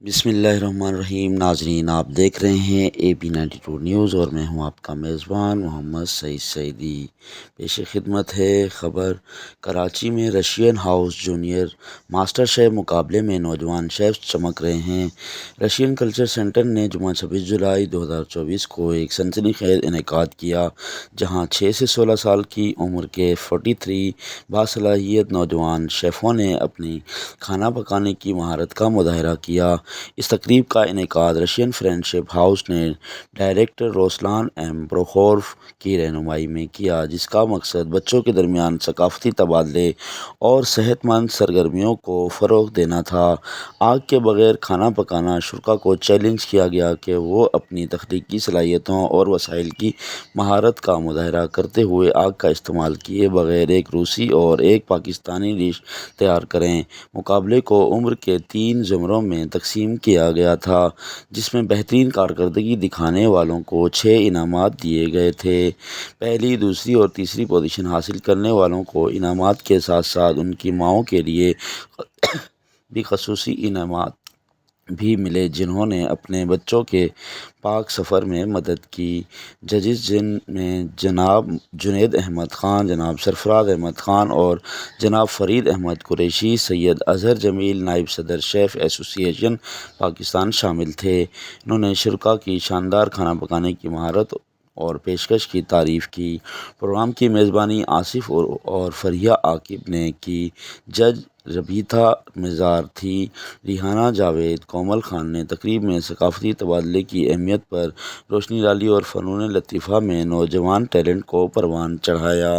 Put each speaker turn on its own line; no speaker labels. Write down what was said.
بسم اللہ الرحمن الرحیم۔ ناظرین، آپ دیکھ رہے ہیں AP92 نیوز اور میں ہوں آپ کا میزبان محمد سعید سعیدی۔ پیش خدمت ہے خبر۔ کراچی میں Russian house junior master chef مقابلے میں نوجوان شیفز چمک رہے ہیں۔ رشین کلچر سینٹر نے جمعہ 26 جولائی 2024 کو ایک سنسنی خیز انعقاد کیا، جہاں 6 سے 16 سال کی عمر کے 43 باصلاحیت نوجوان شیفوں نے اپنی کھانا پکانے کی مہارت کا مظاہرہ کیا۔ اس تقریب کا انعقاد رشین فرینڈشپ ہاؤس نے ڈائریکٹر روسلان ایم پروخوروف کی رہنمائی میں کیا، جس کا مقصد بچوں کے درمیان ثقافتی تبادلے اور صحت مند سرگرمیوں کو فروغ دینا تھا۔ آگ کے بغیر کھانا پکانا شرکاء کو چیلنج کیا گیا کہ وہ اپنی تخلیقی صلاحیتوں اور وسائل کی مہارت کا مظاہرہ کرتے ہوئے آگ کا استعمال کیے بغیر ایک روسی اور ایک پاکستانی ڈش تیار کریں۔ مقابلے کو عمر کے 3 زمروں میں تقسیم کیا گیا تھا، جس میں بہترین کارکردگی دکھانے والوں کو 6 انعامات دیے گئے تھے۔ پہلی، دوسری اور تیسری پوزیشن حاصل کرنے والوں کو انعامات کے ساتھ ساتھ ان کی ماؤں کے لیے بھی خصوصی انعامات بھی ملے، جنہوں نے اپنے بچوں کے پاک سفر میں مدد کی۔ ججز، جن میں جناب جنید احمد خان، جناب سرفراز احمد خان اور جناب فرید احمد قریشی، سید اظہر جمیل، نائب صدر شیف ایسوسی ایشن پاکستان شامل تھے۔ انہوں نے شرکاء کی شاندار کھانا پکانے کی مہارت اور پیشکش کی تعریف کی۔ پروگرام کی میزبانی آصف اور فریحہ عاقب نے کی۔ جج ربیتا مزار تھی۔ ریحانہ جاوید، کومل خان نے تقریب میں ثقافتی تبادلے کی اہمیت پر روشنی ڈالی اور فنون لطیفہ میں نوجوان ٹیلنٹ کو پروان چڑھایا۔